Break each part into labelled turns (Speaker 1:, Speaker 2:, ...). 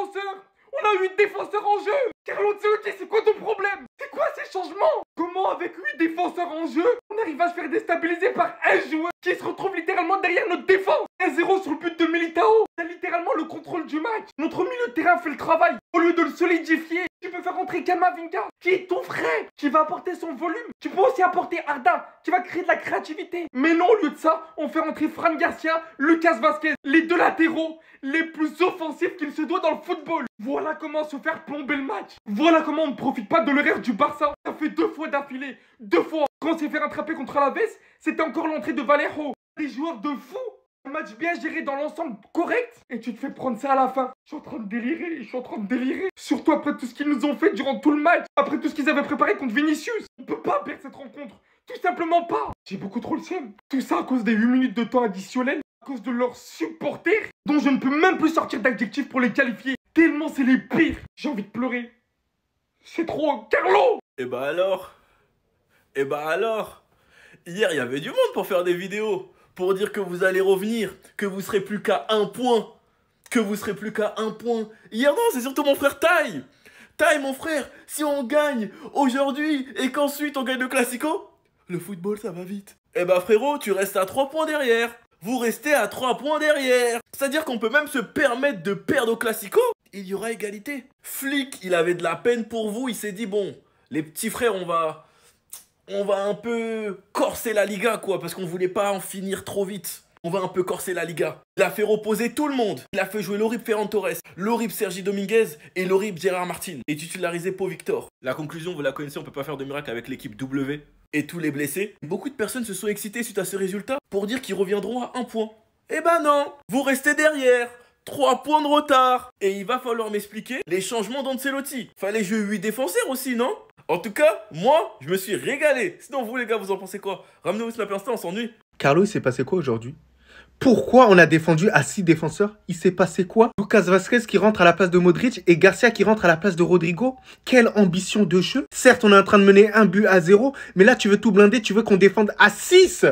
Speaker 1: défenseurs. On a 8 défenseurs en jeu. Carlo Ancelotti, c'est quoi ton problème? C'est quoi ces changements? Comment avec 8 défenseurs en jeu, on arrive à se faire déstabiliser par un joueur qui se retrouve littéralement derrière notre défense? 1-0 sur le but de Militao. On a littéralement le contrôle du match. Notre milieu de terrain fait le travail. Au lieu de le solidifier, tu peux faire rentrer Kamavinga, qui est ton frère, qui va apporter son volume. Tu peux aussi apporter Arda, qui va créer de la créativité. Mais non, au lieu de ça, on fait rentrer Fran Garcia, Lucas Vazquez, les deux latéraux les plus offensifs qu'il se doit dans le football. Voilà comment se faire plomber le match. Voilà comment on ne profite pas de l'erreur du Barça. Ça fait 2 fois d'affilée. 2 fois. Quand on s'est fait rattraper contre Alaves, c'était encore l'entrée de Vallejo. Des joueurs de fou. Un match bien géré dans l'ensemble, correct. Et tu te fais prendre ça à la fin. Je suis en train de délirer. Surtout après tout ce qu'ils nous ont fait durant tout le match. Après tout ce qu'ils avaient préparé contre Vinicius. On peut pas perdre cette rencontre. Tout simplement pas. J'ai beaucoup trop le seum. Tout ça à cause des 8 minutes de temps additionnels. À cause de leurs supporters, dont je ne peux même plus sortir d'adjectifs pour les qualifier. Tellement c'est les pires. J'ai envie de pleurer. C'est trop. Carlo!
Speaker 2: Et bah alors? Hier, il y avait du monde pour faire des vidéos. Pour dire que vous allez revenir. Que vous serez plus qu'à 1 point. Hier, non, c'est surtout mon frère Tai. Tai, mon frère, si on gagne aujourd'hui et qu'ensuite on gagne le Classico, le football, ça va vite. Et bah frérot, tu restes à 3 points derrière. Vous restez à 3 points derrière. C'est-à-dire qu'on peut même se permettre de perdre au Classico. Il y aura égalité. Flick, il avait de la peine pour vous. Il s'est dit, bon, les petits frères, on va un peu corser la Liga, quoi. Parce qu'on voulait pas en finir trop vite. On va un peu corser la Liga. Il a fait reposer tout le monde. Il a fait jouer l'horrible Ferran Torres, l'horrible Sergi Dominguez et l'horrible Gérard Martin. Et titularisé Pau Victor. La conclusion, vous la connaissez, on peut pas faire de miracle avec l'équipe W. Et tous les blessés. Beaucoup de personnes se sont excitées suite à ce résultat pour dire qu'ils reviendront à 1 point. Eh ben non, vous restez derrière. 3 points de retard. Et il va falloir m'expliquer les changements d'Ancelotti. Fallait jouer 8 défenseurs aussi, non? En tout cas, moi, je me suis régalé. Sinon, vous les gars, vous en pensez quoi? Ramenez-vous Snap Insta, on s'ennuie.
Speaker 3: Carlo, il s'est passé quoi aujourd'hui? Pourquoi on a défendu à 6 défenseurs? Il s'est passé quoi? Lucas Vazquez qui rentre à la place de Modric et Garcia qui rentre à la place de Rodrigo. Quelle ambition de jeu! Certes, on est en train de mener 1-0, mais là, tu veux tout blinder, tu veux qu'on défende à 6!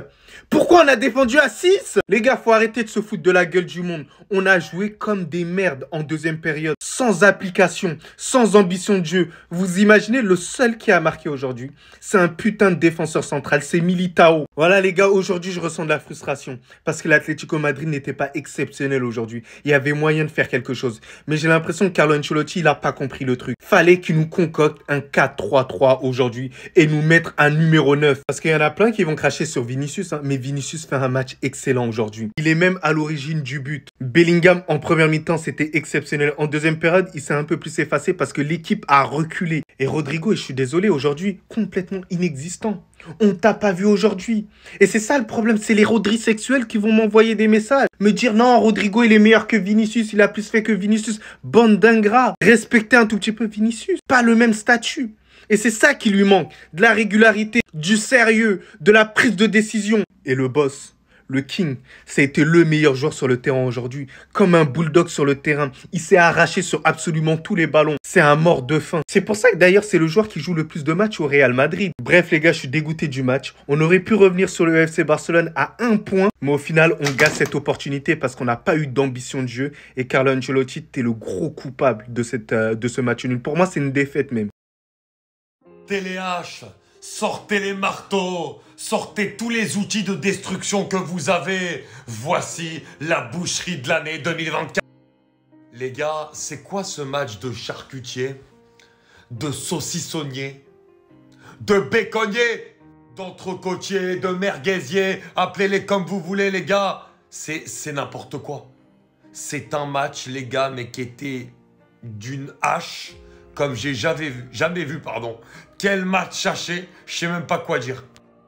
Speaker 3: Pourquoi on a défendu à 6? Les gars, faut arrêter de se foutre de la gueule du monde. On a joué comme des merdes en deuxième période. Sans application, sans ambition de jeu. Vous imaginez, le seul qui a marqué aujourd'hui, c'est un putain de défenseur central, c'est Militao. Voilà les gars, aujourd'hui je ressens de la frustration. Parce que l'Atlético Madrid n'était pas exceptionnel aujourd'hui. Il y avait moyen de faire quelque chose. Mais j'ai l'impression que Carlo Ancelotti, il a pas compris le truc. Fallait qu'il nous concocte un 4-3-3 aujourd'hui et nous mettre un numéro 9. Parce qu'il y en a plein qui vont cracher sur Vinicius, hein, mais Vinicius fait un match excellent aujourd'hui. Il est même à l'origine du but. Bellingham en première mi-temps, c'était exceptionnel. En deuxième période, il s'est un peu plus effacé parce que l'équipe a reculé. Et Rodrigo, et je suis désolé, aujourd'hui, complètement inexistant. On t'a pas vu aujourd'hui. Et c'est ça le problème, c'est les Rodri sexuels qui vont m'envoyer des messages. Me dire non, Rodrigo, il est meilleur que Vinicius, il a plus fait que Vinicius. Bande d'ingrats. Respectez un tout petit peu Vinicius. Pas le même statut. Et c'est ça qui lui manque. De la régularité, du sérieux, de la prise de décision. Et le boss, le King, ça a été le meilleur joueur sur le terrain aujourd'hui. Comme un bulldog sur le terrain. Il s'est arraché sur absolument tous les ballons. C'est un mort de faim. C'est pour ça que d'ailleurs, c'est le joueur qui joue le plus de matchs au Real Madrid. Bref, les gars, je suis dégoûté du match. On aurait pu revenir sur le FC Barcelone à 1 point. Mais au final, on gâche cette opportunité parce qu'on n'a pas eu d'ambition de jeu. Et Carlo Ancelotti, t'es le gros coupable de ce match nul. Pour moi, c'est une défaite même.
Speaker 4: Téléhache, sortez les marteaux, sortez tous les outils de destruction que vous avez. Voici la boucherie de l'année 2024. Les gars, c'est quoi ce match de charcutier, de saucissonnier, de béconnier, d'entrecôtier, de merguezier, appelez-les comme vous voulez les gars. C'est n'importe quoi. C'est un match, les gars, mais qui était d'une hache comme j'ai jamais vu. Quel match haché, je sais même pas quoi dire.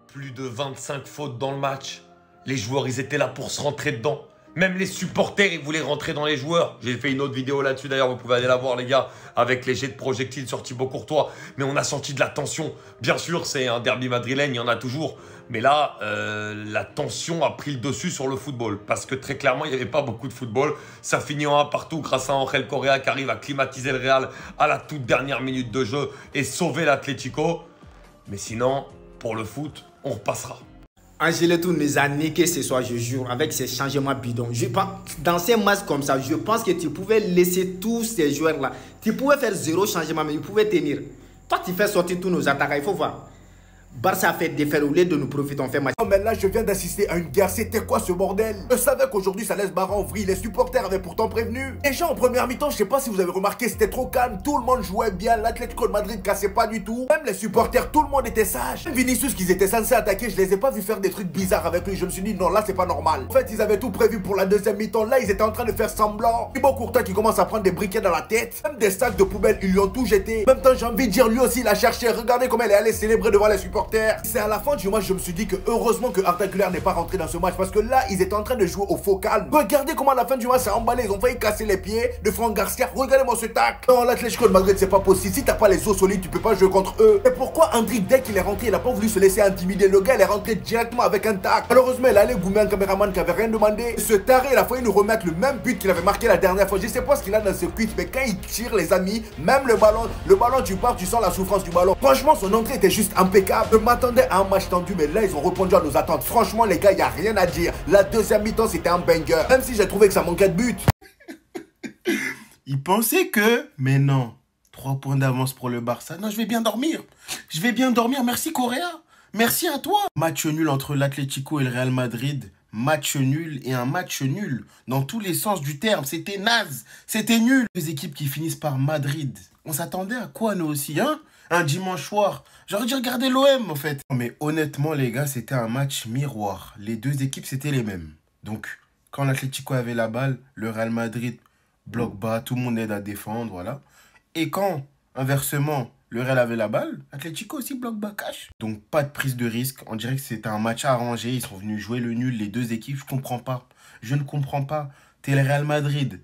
Speaker 4: Plus de 25 fautes dans le match. Les joueurs, ils étaient là pour se rentrer dedans. Même les supporters, ils voulaient rentrer dans les joueurs. J'ai fait une autre vidéo là-dessus d'ailleurs, vous pouvez aller la voir les gars, avec les jets de projectiles sur Thibaut Courtois. Mais on a senti de la tension. Bien sûr, c'est un derby madrilène, il y en a toujours. Mais là, la tension a pris le dessus sur le football. Parce que très clairement, il n'y avait pas beaucoup de football. Ça finit en 1 partout grâce à Angel Correa qui arrive à climatiser le Real à la toute dernière minute de jeu et sauver l'Atlético. Mais sinon, pour le foot, on repassera.
Speaker 5: Angelotto nous a niqué ce soir, je jure, avec ses changements bidons. Dans ces matchs comme ça, je pense que tu pouvais laisser tous ces joueurs-là. Tu pouvais faire 0 changement, mais ils pouvaient tenir. Toi, tu fais sortir tous nos attaquants, il faut voir. Barça a fait déferler de nous profiter, on fait match.
Speaker 6: Non mais là je viens d'assister à une guerre, c'était quoi ce bordel? Je savais qu'aujourd'hui ça laisse barre en vrille, les supporters avaient pourtant prévenu. Déjà en première mi-temps, je sais pas si vous avez remarqué, c'était trop calme, tout le monde jouait bien, l'Atlético de Madrid cassait pas du tout. Même les supporters, tout le monde était sage. Même Vinicius qu'ils étaient censés attaquer, je les ai pas vus faire des trucs bizarres avec lui, je me suis dit non là c'est pas normal. En fait ils avaient tout prévu pour la deuxième mi-temps, là ils étaient en train de faire semblant. Thibaut Courtois qui commence à prendre des briquets dans la tête, même des sacs de poubelle, ils lui ont tout jeté. En même temps j'ai envie de dire lui aussi il a cherché, regardez comment elle est allée célébrer devant les supporters. C'est à la fin du match, je me suis dit que heureusement que Arda Güler n'est pas rentré dans ce match parce que là, ils étaient en train de jouer au faux calme. Regardez comment à la fin du match, ça a emballé. Ils ont failli casser les pieds de Franck Garcia. Regardez-moi ce tac. Non, l'Atlético de Madrid, c'est pas possible. Si t'as pas les os solides, tu peux pas jouer contre eux. Et pourquoi André, dès qu'il est rentré, il a pas voulu se laisser intimider. Le gars, il est rentré directement avec un tac. Malheureusement, il allait goumer un caméraman qui avait rien demandé. Ce taré, il a failli nous remettre le même but qu'il avait marqué la dernière fois. Je sais pas ce qu'il a dans ce but, mais quand il tire, les amis, même le ballon, tu pars, tu sens la souffrance du ballon. Franchement, son entrée était juste impeccable. Je m'attendais à un match tendu, mais là ils ont répondu à nos attentes. Franchement les gars, il n'y a rien à dire. La deuxième mi-temps c'était un banger, même si j'ai trouvé que ça manquait de but.
Speaker 3: Il pensait que... Mais non, 3 points d'avance pour le Barça. Non, je vais bien dormir. Je vais bien dormir, merci Correa. Merci à toi. Match nul entre l'Atlético et le Real Madrid. Match nul et un match nul. Dans tous les sens du terme, c'était naze. C'était nul. Les équipes qui finissent par Madrid. On s'attendait à quoi nous aussi, hein? Un dimanche soir. J'aurais dû regarder l'OM en fait. Mais honnêtement les gars, c'était un match miroir. Les deux équipes c'était les mêmes. Donc quand l'Atlético avait la balle, le Real Madrid bloc bas, tout le monde aide à défendre, voilà. Et quand inversement le Real avait la balle, l'Atlético aussi bloc bas cash. Donc pas de prise de risque. On dirait que c'était un match arrangé. Ils sont venus jouer le nul, les deux équipes. Je comprends pas. Je ne comprends pas. T'es le Real Madrid.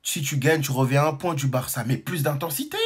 Speaker 3: Si tu gagnes, tu reviens à un point du Barça. Mais plus d'intensité.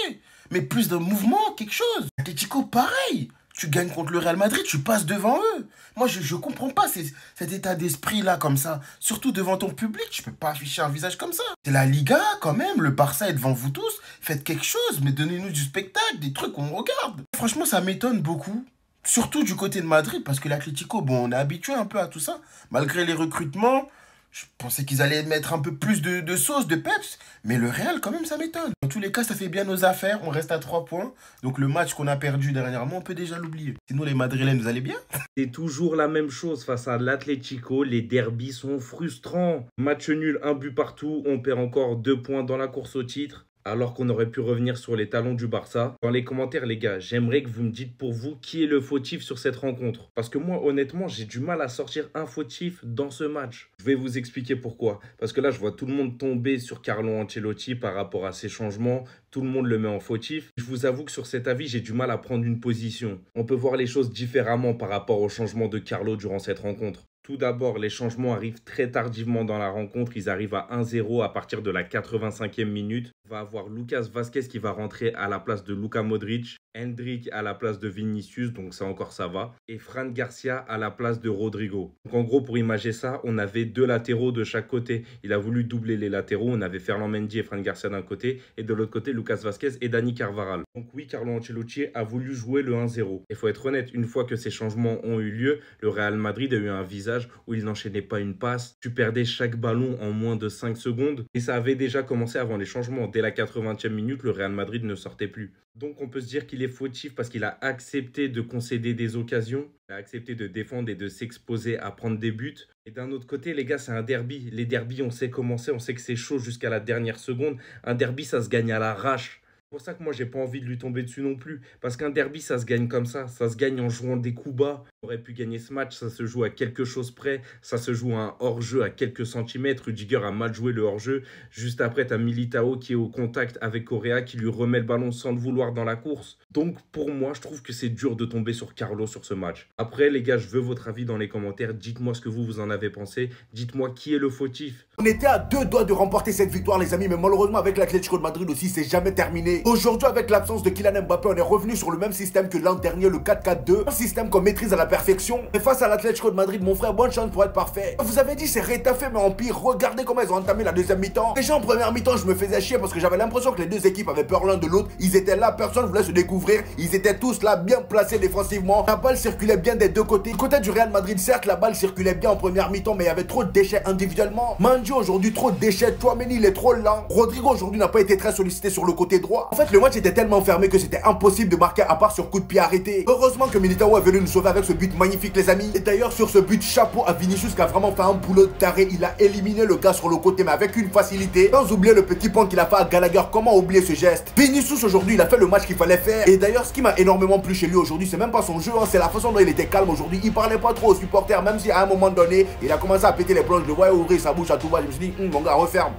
Speaker 3: Mais plus de mouvement, quelque chose. L'Atlético, pareil. Tu gagnes contre le Real Madrid, tu passes devant eux. Moi, je comprends pas cet état d'esprit-là comme ça. Surtout devant ton public, tu peux pas afficher un visage comme ça. C'est la Liga, quand même. Le Barça est devant vous tous. Faites quelque chose, mais donnez-nous du spectacle, des trucs qu'on regarde. Franchement, ça m'étonne beaucoup. Surtout du côté de Madrid, parce que l'Atlético, bon, on est habitué un peu à tout ça. Malgré les recrutements... Je pensais qu'ils allaient mettre un peu plus de sauce, de peps. Mais le Real, quand même, ça m'étonne. Dans tous les cas, ça fait bien nos affaires. On reste à 3 points. Donc le match qu'on a perdu dernièrement, on peut déjà l'oublier. Sinon, les Madrilènes, vous allez bien?
Speaker 7: C'est toujours la même chose face à l'Atlético. Les derbys sont frustrants. Match nul, 1 but partout. On perd encore 2 points dans la course au titre. Alors qu'on aurait pu revenir sur les talons du Barça. Dans les commentaires, les gars, j'aimerais que vous me dites pour vous qui est le fautif sur cette rencontre. Parce que moi, honnêtement, j'ai du mal à sortir un fautif dans ce match. Je vais vous expliquer pourquoi. Parce que là, je vois tout le monde tomber sur Carlo Ancelotti par rapport à ses changements. Tout le monde le met en fautif. Je vous avoue que sur cet avis, j'ai du mal à prendre une position. On peut voir les choses différemment par rapport au changement de Carlo durant cette rencontre. Tout d'abord, les changements arrivent très tardivement dans la rencontre. Ils arrivent à 1-0 à partir de la 85e minute. On va avoir Lucas Vazquez qui va rentrer à la place de Luka Modric. Endrick à la place de Vinicius, donc ça encore ça va. Et Fran Garcia à la place de Rodrigo. Donc en gros, pour imager ça, on avait 2 latéraux de chaque côté. Il a voulu doubler les latéraux. On avait Ferland Mendy et Fran Garcia d'un côté. Et de l'autre côté, Lucas Vazquez et Dani Carvajal. Donc oui, Carlo Ancelotti a voulu jouer le 1-0. Il faut être honnête, une fois que ces changements ont eu lieu, le Real Madrid a eu un visage où il n'enchaînait pas une passe. Tu perdais chaque ballon en moins de 5 secondes. Et ça avait déjà commencé avant les changements. Dès la 80e minute, le Real Madrid ne sortait plus. Donc on peut se dire qu'il est fautif parce qu'il a accepté de concéder des occasions. Il a accepté de défendre et de s'exposer à prendre des buts. Et d'un autre côté, les gars, c'est un derby. Les derbys, on sait comment c'est. On sait que c'est chaud jusqu'à la dernière seconde. Un derby, ça se gagne à l'arrache. C'est pour ça que moi, j'ai pas envie de lui tomber dessus non plus. Parce qu'un derby, ça se gagne comme ça. Ça se gagne en jouant des coups bas. On aurait pu gagner ce match. Ça se joue à quelque chose près. Ça se joue à un hors-jeu à quelques centimètres. Rudiger a mal joué le hors-jeu. Juste après, tu as Militao qui est au contact avec Correa qui lui remet le ballon sans le vouloir dans la course. Donc, pour moi, je trouve que c'est dur de tomber sur Carlo sur ce match. Après, les gars, je veux votre avis dans les commentaires. Dites-moi ce que vous en avez pensé. Dites-moi qui est le fautif.
Speaker 6: On était à 2 doigts de remporter cette victoire les amis, mais malheureusement avec l'Atlético de Madrid aussi, c'est jamais terminé. Aujourd'hui avec l'absence de Kylian Mbappé, on est revenu sur le même système que l'an dernier, le 4-4-2. Un système qu'on maîtrise à la perfection. Et face à l'Atlético de Madrid, mon frère, bonne chance pour être parfait. Vous avez dit c'est rétafé mais en pire. Regardez comment ils ont entamé la deuxième mi-temps. Déjà en première mi-temps, je me faisais chier parce que j'avais l'impression que les deux équipes avaient peur l'un de l'autre. Ils étaient là, personne voulait se découvrir. Ils étaient tous là, bien placés défensivement. La balle circulait bien des deux côtés. Du côté du Real Madrid, certes, la balle circulait bien en première mi-temps, mais il y avait trop de déchets individuellement. Mandio aujourd'hui, trop de déchets. Tchouaméni, il est trop lent. Rodrigo aujourd'hui n'a pas été très sollicité sur le côté droit. En fait, le match était tellement fermé que c'était impossible de marquer à part sur coup de pied arrêté. Heureusement que Militao est venu nous sauver avec ce but magnifique, les amis. Et d'ailleurs, sur ce but, chapeau à Vinicius qui a vraiment fait un boulot de taré. Il a éliminé le gars sur le côté, mais avec une facilité. Sans oublier le petit point qu'il a fait à Gallagher. Comment oublier ce geste? Vinicius aujourd'hui, il a fait le match qu'il fallait faire. Et d'ailleurs, ce qui m'a énormément plu chez lui aujourd'hui, c'est même pas son jeu, hein, c'est la façon dont il était calme aujourd'hui. Il parlait pas trop aux supporters, même si à un moment donné, il a commencé à péter les plombs. Je le voyais ouvrir sa bouche à tout va. Je me suis dit, mon gars, referme.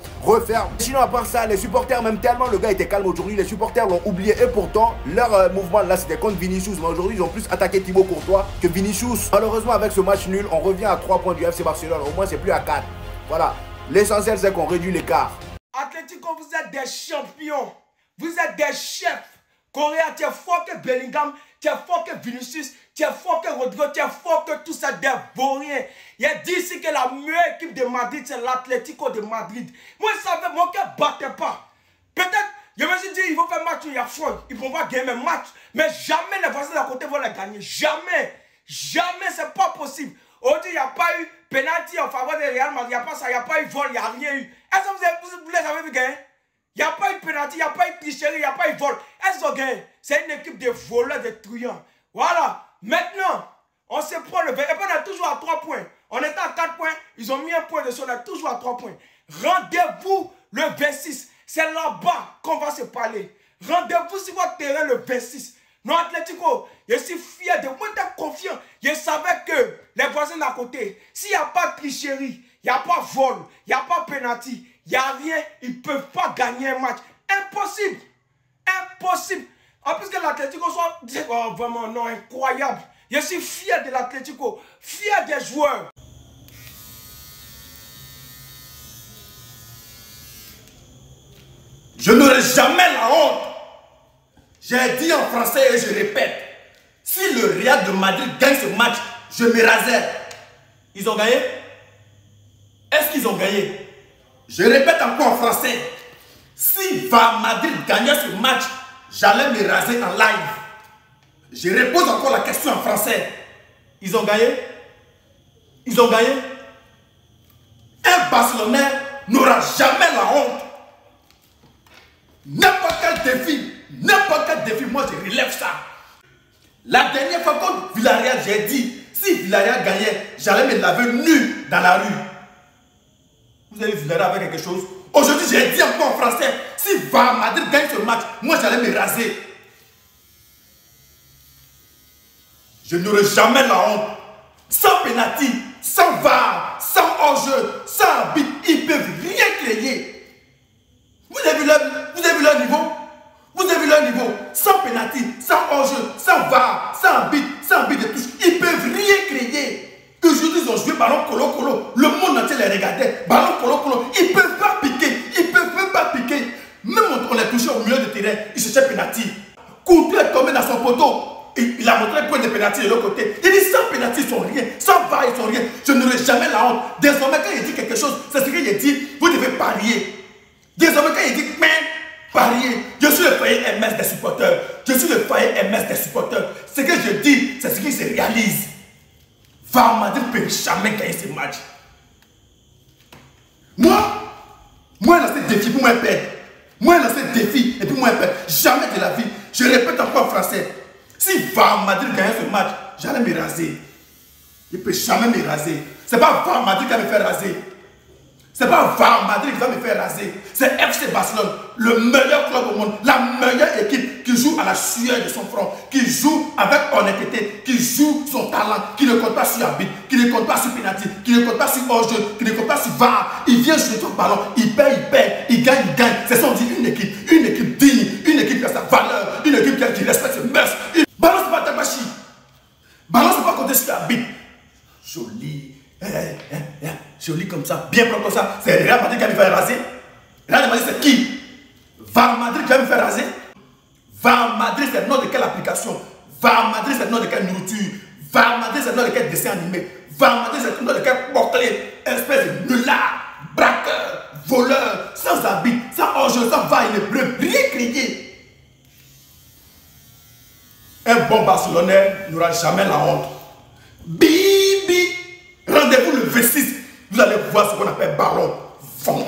Speaker 6: Sinon, à part ça, les supporters, même tellement le gars était calme aujourd'hui, les supporters l'ont oublié. Et pourtant, leur mouvement là, c'était contre Vinicius. Mais aujourd'hui, ils ont plus attaqué Thibaut Courtois que Vinicius. Malheureusement, avec ce match nul, on revient à 3 points du FC Barcelone. Au moins, c'est plus à 4. Voilà. L'essentiel, c'est qu'on réduit l'écart.
Speaker 8: Atlético, vous êtes des champions. Vous êtes des chefs. Correa, tu es fort que Bellingham, tu es fort que Vinicius, tu es fort que Rodrigo, tu es fort que tout ça, des vauriens. Il a dit ici que la meilleure équipe de Madrid, c'est l'Atlético de Madrid. Moi, je savais, mon cœur ne battait pas. Peut-être, je me suis dit, ils vont faire match, il y a foi, ils vont pas gagner un match. Mais jamais les voisins d'à côté vont les gagner. Jamais. Jamais, c'est pas possible. Aujourd'hui, il n'y a pas eu penalty en faveur de Real Madrid, il n'y a pas ça, il n'y a pas eu vol, il n'y a rien eu. Est-ce que vous les avez vu gagner? Il n'y a pas eu penalty, il n'y a pas eu tricherie, il n'y a pas eu vol. Est-ce qu'ils ont gagné? C'est une équipe de voleurs, de truands. Voilà. Maintenant, on se prend le 20. Et puis on est toujours à 3 points. On était à 4 points, ils ont mis un point dessus, on est toujours à 3 points. Rendez-vous le 26. C'est là-bas qu'on va se parler. Rendez-vous sur votre terrain le 26. Non, Atlético, je suis fier de moi, je suis confiant. Je savais que les voisins d'à côté, s'il n'y a pas de tricherie, il n'y a pas de vol, il n'y a pas de penalty, il n'y a rien, ils ne peuvent pas gagner un match. Impossible. Impossible. En plus que l'Atlético soit vraiment non, incroyable. Je suis fier de l'Atlético, fier des joueurs.
Speaker 9: Je n'aurai jamais la honte. J'ai dit en français et je répète. Si le Real de Madrid gagne ce match, je me rasais. Ils ont gagné? Est-ce qu'ils ont gagné? Je répète encore en français. Si Madrid gagnait ce match, j'allais me raser en live. Je repose encore la question en français. Ils ont gagné? Ils ont gagné? Un Barcelonais n'aura jamais la honte. N'importe quel défi, moi je relève ça. La dernière fois contre Villarreal, j'ai dit, si Villarreal gagnait, j'allais me laver nu dans la rue. Vous avez vu Villarreal avec quelque chose? Aujourd'hui, j'ai dit encore en français, si Madrid gagne ce match, moi j'allais me raser. Je n'aurai jamais la honte. Sans penalty, sans VAR, sans hors-jeu, sans arbitre, ils ne peuvent rien créer. Vous avez vu leur niveau? Vous avez vu leur niveau? Sans penalty, sans hors-jeu, sans VAR, sans arbitre de touche, ils ne peuvent rien créer. Aujourd'hui, ils ont joué ballon colo-colo. Le monde entier les regardait. Ballon colo-colo. Ils ne peuvent pas piquer. Ils ne peuvent même pas piquer. Même on les touché au milieu de terrain, ils cherchaient penalty. Courtois est tombé dans son poteau. Il a montré un point de penalty de l'autre côté. Il dit sans penalty, ils sont rien. Sans VAR, ils sont rien. Je n'aurai jamais la honte. Désormais, quand il dit quelque chose, c'est ce qu'il dit. Vous devez parier. Désormais, quand il dit, mais parier, je suis le foyer MS des supporters. Je suis le foyer MS des supporters. Ce que je dis, c'est ce qui se réalise. Madrid ne peut jamais gagner ce match. Moi, lancé défi pour moi perdre. Moi, lancé défi et puis moi perdre. Jamais de la vie. Je répète encore en français. Si Madrid gagne ce match, j'allais me raser. Il ne peut jamais me raser. Ce n'est pas Madrid qui va me faire raser. Ce n'est pas Madrid qui va me faire raser. C'est FC Barcelone, le meilleur club au monde, la meilleure équipe qui joue à la sueur de son front, qui joue avec honnêteté, qui joue son talent, qui ne compte pas sur arbitre, qui ne compte pas sur penalty, qui ne compte pas sur hors-jeu, qui ne compte pas sur VAR. Il vient jouer son ballon, il perd, il gagne, il gagne. C'est ça, on dit une équipe digne, une équipe qui a sa valeur, une équipe qui respecte ses mœurs. Ballon, c'est pas Takashi. Ballon, c'est pas compter sur l'arbitre. Joli. Joli comme ça, bien propre comme ça. C'est Real Madrid qui va me faire raser. Real Madrid, c'est qui? Madrid qui va me faire raser. Madrid, c'est le nom de quelle application? Madrid, c'est le nom de quelle nourriture? Va Madrid, c'est dans lequel dessin animé. Va Madrid, c'est dans lequel porter espèce de nulard, braqueur, voleur, sans habit, sans enjeu, sans va-et-vient, rien crier. Un bon Barcelonais n'aura jamais la honte. Bibi, rendez-vous le V6, vous allez voir ce qu'on appelle ballon. Fond.